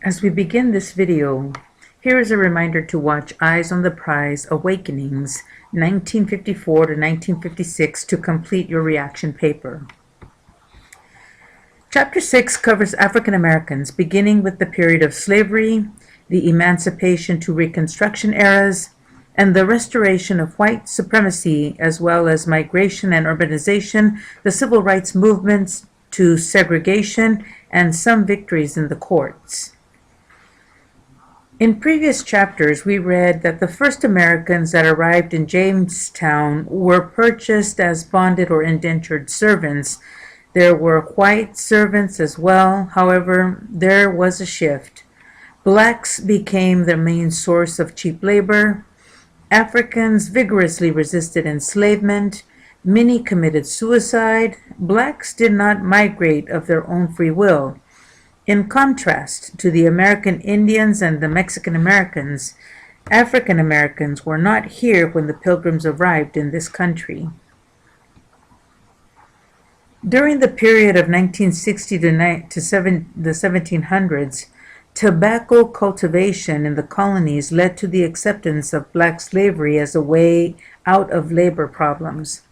As we begin this video, here is a reminder to watch Eyes on the Prize Awakenings 1954 to 1956 to complete your reaction paper. Chapter 6 covers African Americans, beginning with the period of slavery, the Emancipation to Reconstruction eras, and the restoration of white supremacy, as well as migration and urbanization, the civil rights movements to segregation, and some victories in the courts. In previous chapters, we read that the first Americans that arrived in Jamestown were purchased as bonded or indentured servants. There were white servants as well. However, there was a shift. Blacks became their main source of cheap labor. Africans vigorously resisted enslavement. Many committed suicide. Blacks did not migrate of their own free will. In contrast to the American Indians and the Mexican Americans, African Americans were not here when the Pilgrims arrived in this country. During the period of 1960 to the 1700s, tobacco cultivation in the colonies led to the acceptance of black slavery as a way out of labor problems.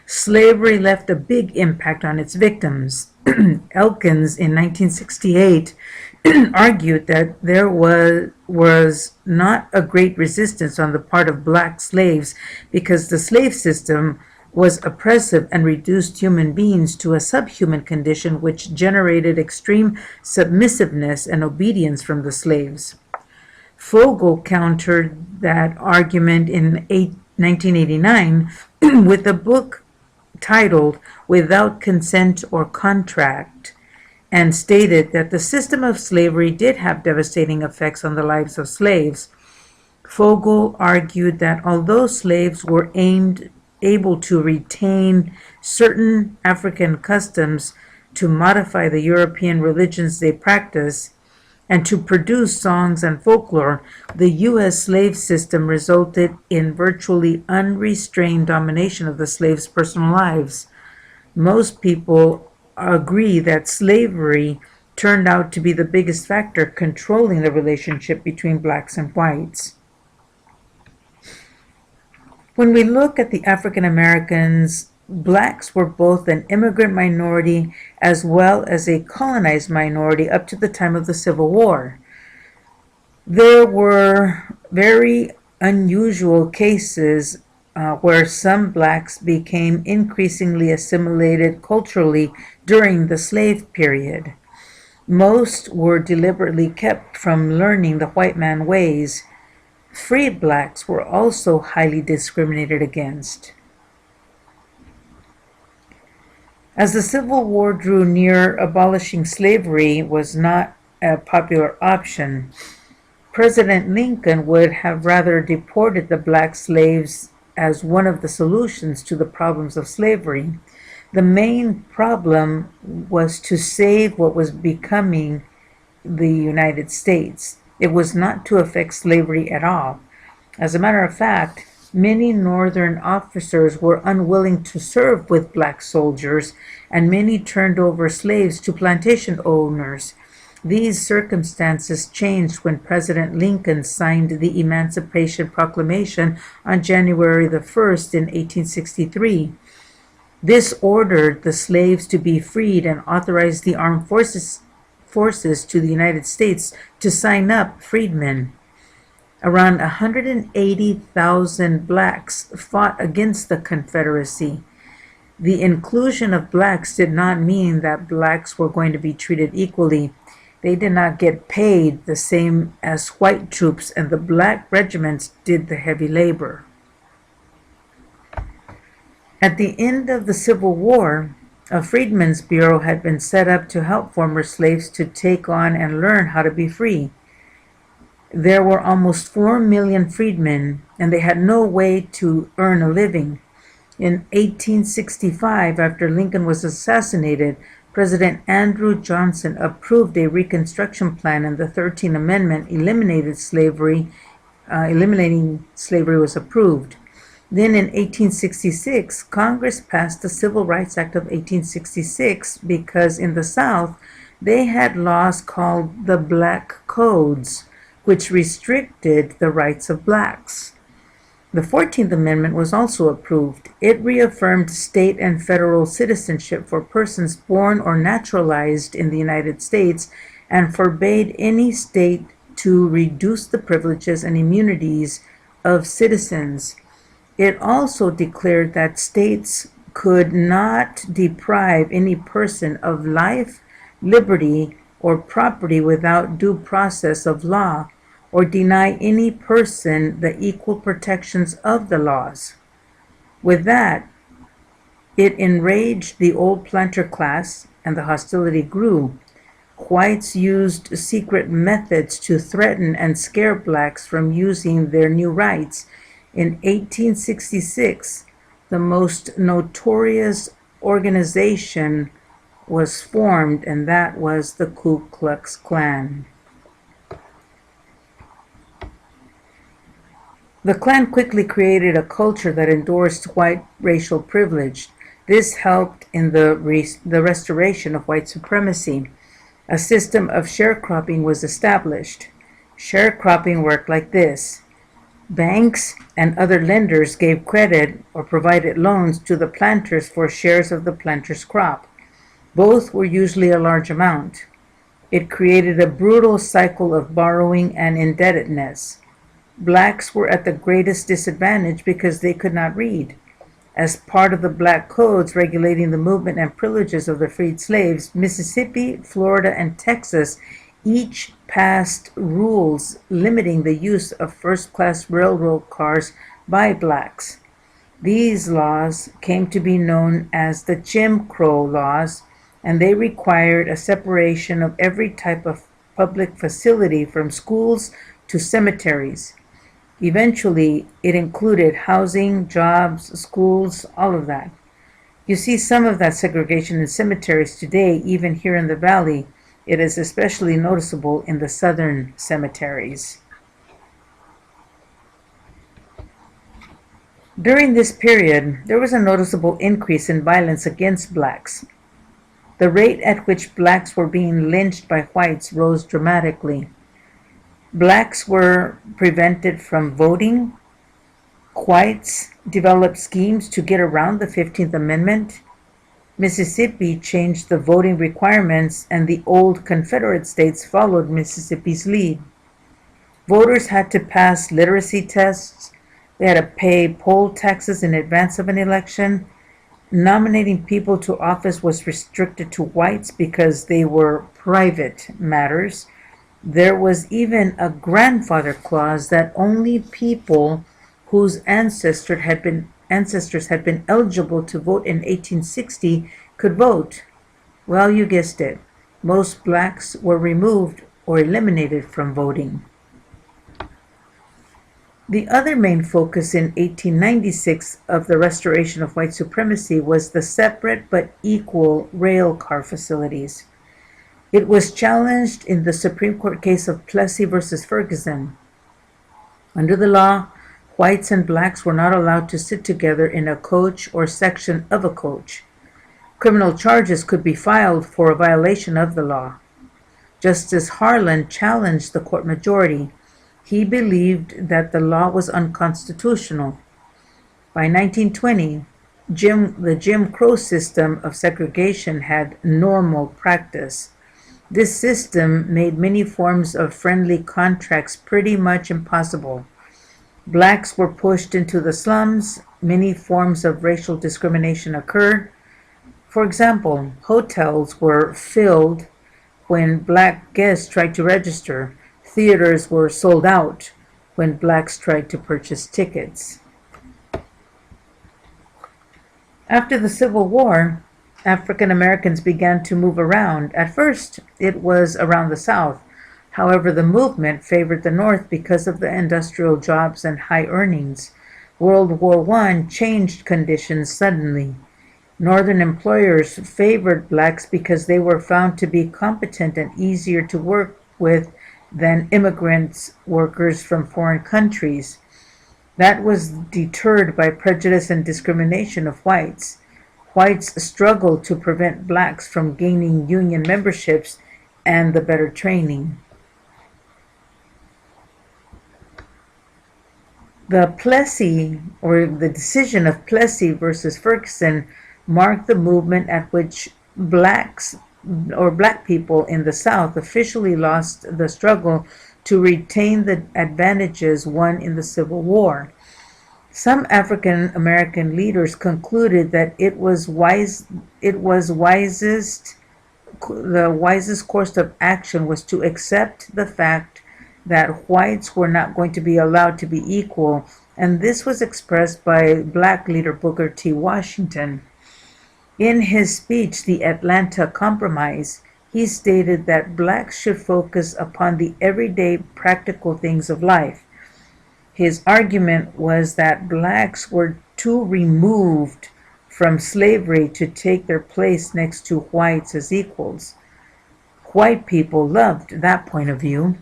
Slavery left a big impact on its victims. Elkins in 1968 argued that there was not a great resistance on the part of black slaves because the slave system was oppressive and reduced human beings to a subhuman condition which generated extreme submissiveness and obedience from the slaves. Fogel countered that argument in 1989 with a book titled Without Consent or Contract, and stated that the system of slavery did have devastating effects on the lives of slaves. Fogel argued that although slaves were able to retain certain African customs to modify the European religions they practice, and to produce songs and folklore, the U.S. slave system resulted in virtually unrestrained domination of the slaves' personal lives. Most people agree that slavery turned out to be the biggest factor controlling the relationship between blacks and whites. When we look at the African Americans, blacks were both an immigrant minority as well as a colonized minority up to the time of the Civil War. There were very unusual cases where some blacks became increasingly assimilated culturally during the slave period. Most were deliberately kept from learning the white man ways. Freed blacks were also highly discriminated against. As the Civil War drew near, abolishing slavery was not a popular option. President Lincoln would have rather deported the black slaves as one of the solutions to the problems of slavery. The main problem was to save what was becoming the United States. It was not to affect slavery at all. As a matter of fact, many Northern officers were unwilling to serve with black soldiers, and many turned over slaves to plantation owners. These circumstances changed when President Lincoln signed the Emancipation Proclamation on January the 1st in 1863. This ordered the slaves to be freed and authorized the armed forces to the United States to sign up freedmen. Around 180,000 blacks fought against the Confederacy. The inclusion of blacks did not mean that blacks were going to be treated equally. They did not get paid the same as white troops, and the black regiments did the heavy labor. At the end of the Civil War, a Freedmen's Bureau had been set up to help former slaves to take on and learn how to be free. There were almost 4 million freedmen, and they had no way to earn a living. In 1865, after Lincoln was assassinated, President Andrew Johnson approved a Reconstruction Plan, and the 13th Amendment eliminating slavery was approved. Then in 1866, Congress passed the Civil Rights Act of 1866 because in the South, they had laws called the Black Codes, which restricted the rights of blacks. The 14th Amendment was also approved. It reaffirmed state and federal citizenship for persons born or naturalized in the United States and forbade any state to reduce the privileges and immunities of citizens. It also declared that states could not deprive any person of life, liberty, or property without due process of law, or deny any person the equal protections of the laws. With that, it enraged the old planter class, and the hostility grew. Whites used secret methods to threaten and scare blacks from using their new rights. In 1866, the most notorious organization was formed, and that was the Ku Klux Klan. The Klan quickly created a culture that endorsed white racial privilege. This helped in the restoration of white supremacy. A system of sharecropping was established. Sharecropping worked like this. Banks and other lenders gave credit or provided loans to the planters for shares of the planter's crop. Both were usually a large amount. It created a brutal cycle of borrowing and indebtedness. Blacks were at the greatest disadvantage because they could not read. As part of the Black Codes regulating the movement and privileges of the freed slaves, Mississippi, Florida, and Texas each passed rules limiting the use of first-class railroad cars by blacks. These laws came to be known as the Jim Crow laws, and they required a separation of every type of public facility from schools to cemeteries. Eventually, it included housing, jobs, schools, all of that. You see some of that segregation in cemeteries today, even here in the valley. It is especially noticeable in the southern cemeteries. During this period, there was a noticeable increase in violence against blacks. The rate at which blacks were being lynched by whites rose dramatically. Blacks were prevented from voting. Whites developed schemes to get around the 15th Amendment. Mississippi changed the voting requirements, and the old Confederate states followed Mississippi's lead. Voters had to pass literacy tests. They had to pay poll taxes in advance of an election. Nominating people to office was restricted to whites because they were private matters. There was even a grandfather clause that only people whose ancestors had been eligible to vote in 1860 could vote. Well, you guessed it. Most blacks were removed or eliminated from voting. The other main focus in 1896 of the restoration of white supremacy was the separate but equal rail car facilities. It was challenged in the Supreme Court case of Plessy versus Ferguson. Under the law, whites and blacks were not allowed to sit together in a coach or section of a coach. Criminal charges could be filed for a violation of the law. Justice Harlan challenged the court majority. He believed that the law was unconstitutional. By 1920, the Jim Crow system of segregation had normal practice. This system made many forms of friendly contracts pretty much impossible. Blacks were pushed into the slums. Many forms of racial discrimination occurred. For example, hotels were filled when black guests tried to register. Theaters were sold out when blacks tried to purchase tickets. After the Civil War, African Americans began to move around. At first, it was around the South. However, the movement favored the North because of the industrial jobs and high earnings. World War I changed conditions suddenly. Northern employers favored blacks because they were found to be competent and easier to work with than immigrant workers from foreign countries. That was deterred by prejudice and discrimination of whites. Whites struggled to prevent blacks from gaining union memberships and the better training. The Plessy, or the decision of Plessy versus Ferguson, marked the movement at which black people in the South officially lost the struggle to retain the advantages won in the Civil War. Some African American leaders concluded that it was wisest the wisest course of action was to accept the fact that whites were not going to be allowed to be equal, and this was expressed by black leader Booker T. Washington. In his speech, The Atlanta Compromise, he stated that blacks should focus upon the everyday practical things of life. His argument was that blacks were too removed from slavery to take their place next to whites as equals. White people loved that point of view.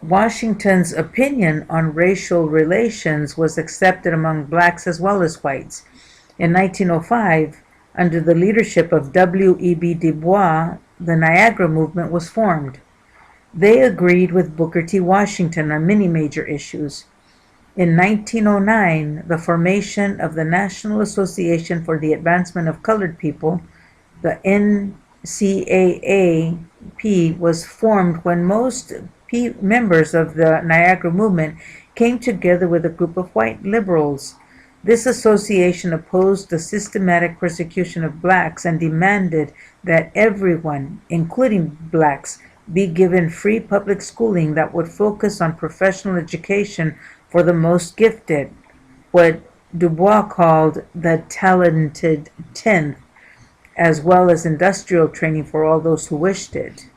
Washington's opinion on racial relations was accepted among blacks as well as whites. In 1905, under the leadership of W.E.B. Du Bois, the Niagara Movement was formed. They agreed with Booker T. Washington on many major issues. In 1909, the formation of the National Association for the Advancement of Colored People, the NCAAP, was formed when most members of the Niagara Movement came together with a group of white liberals. This association opposed the systematic persecution of blacks and demanded that everyone, including blacks, be given free public schooling that would focus on professional education for the most gifted, what Du Bois called the talented tenth, as well as industrial training for all those who wished it.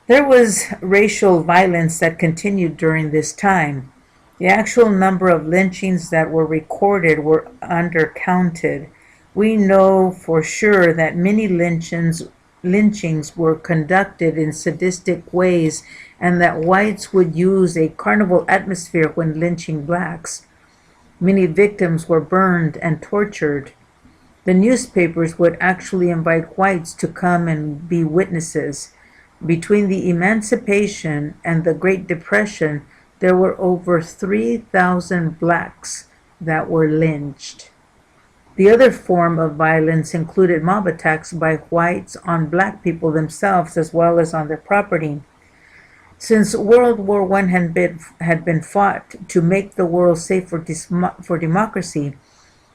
There was racial violence that continued during this time. The actual number of lynchings that were recorded were undercounted. We know for sure that many lynchings were conducted in sadistic ways and that whites would use a carnival atmosphere when lynching blacks. Many victims were burned and tortured. The newspapers would actually invite whites to come and be witnesses. Between the Emancipation and the Great Depression, there were over 3,000 blacks that were lynched. The other form of violence included mob attacks by whites on black people themselves as well as on their property. Since World War I had been fought to make the world safe for democracy,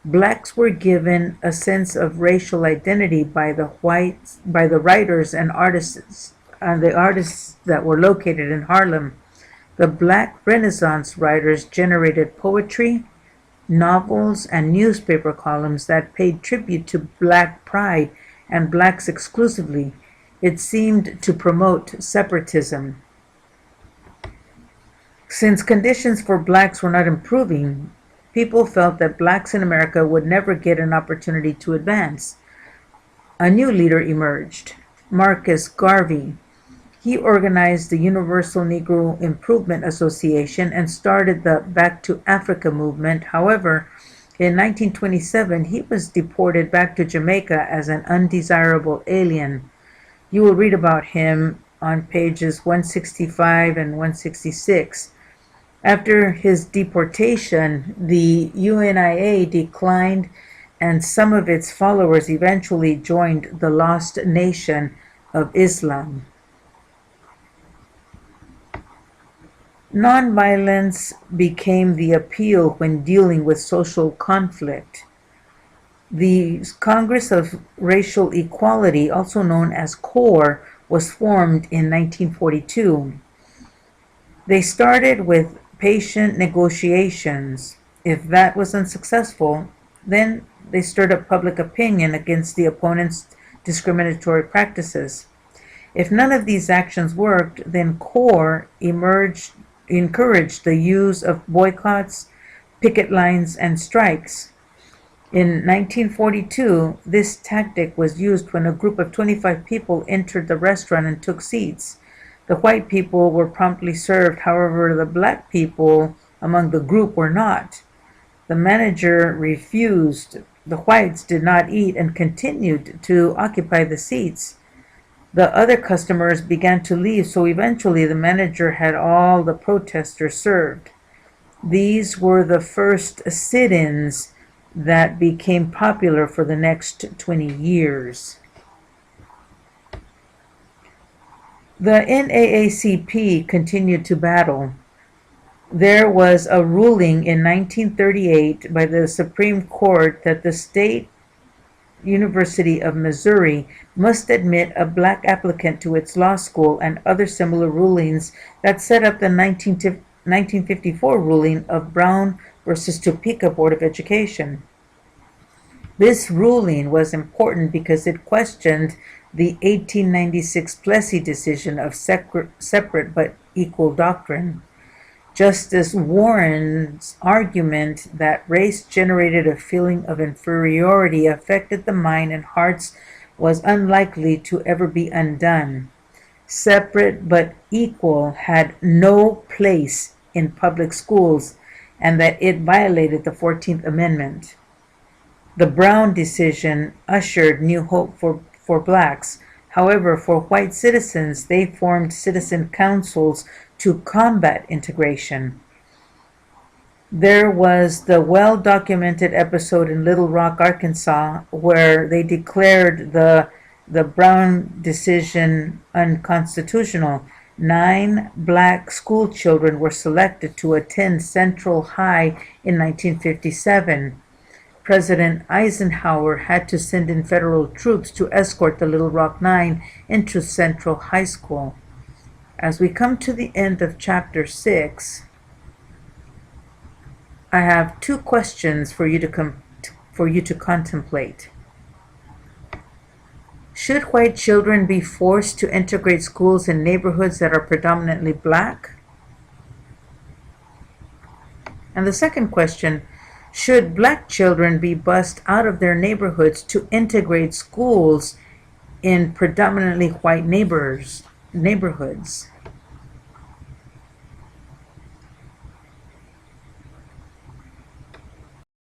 blacks were given a sense of racial identity by the writers and artists, the artists that were located in Harlem. The Black Renaissance writers generated poetry, novels, and newspaper columns that paid tribute to black pride and blacks exclusively. It seemed to promote separatism. Since conditions for blacks were not improving, people felt that blacks in America would never get an opportunity to advance. A new leader emerged, Marcus Garvey. He organized the Universal Negro Improvement Association and started the Back to Africa movement. However, in 1927, he was deported back to Jamaica as an undesirable alien. You will read about him on pages 165 and 166. After his deportation, the UNIA declined, and some of its followers eventually joined the Lost Nation of Islam. Nonviolence became the appeal when dealing with social conflict. The Congress of Racial Equality, also known as CORE, was formed in 1942. They started with patient negotiations. If that was unsuccessful, then they stirred up public opinion against the opponent's discriminatory practices. If none of these actions worked, then CORE encouraged the use of boycotts, picket lines, and strikes. In 1942, this tactic was used when a group of 25 people entered the restaurant and took seats. The white people were promptly served, however, the black people among the group were not. The manager refused the whites did not eat and continued to occupy the seats, the other customers began to leave, so eventually the manager had all the protesters served. These were the first sit-ins that became popular for the next 20 years. The NAACP continued to battle. There was a ruling in 1938 by the Supreme Court that the State University of Missouri must admit a black applicant to its law school, and other similar rulings that set up the 1954 ruling of Brown versus Topeka Board of Education. This ruling was important because it questioned the 1896 Plessy decision of separate but equal doctrine. Justice Warren's argument that race generated a feeling of inferiority affected the mind and hearts was unlikely to ever be undone. Separate but equal had no place in public schools, and that it violated the 14th Amendment. The Brown decision ushered new hope for blacks. However, for white citizens, they formed citizen councils to combat integration. There was the well-documented episode in Little Rock, Arkansas, where they declared the Brown decision unconstitutional. 9 black school children were selected to attend Central High in 1957. President Eisenhower had to send in federal troops to escort the Little Rock 9 into Central High School. As we come to the end of chapter 6, I have 2 questions for you to contemplate. Should white children be forced to integrate schools in neighborhoods that are predominantly black? And the second question, should black children be bused out of their neighborhoods to integrate schools in predominantly white neighborhoods?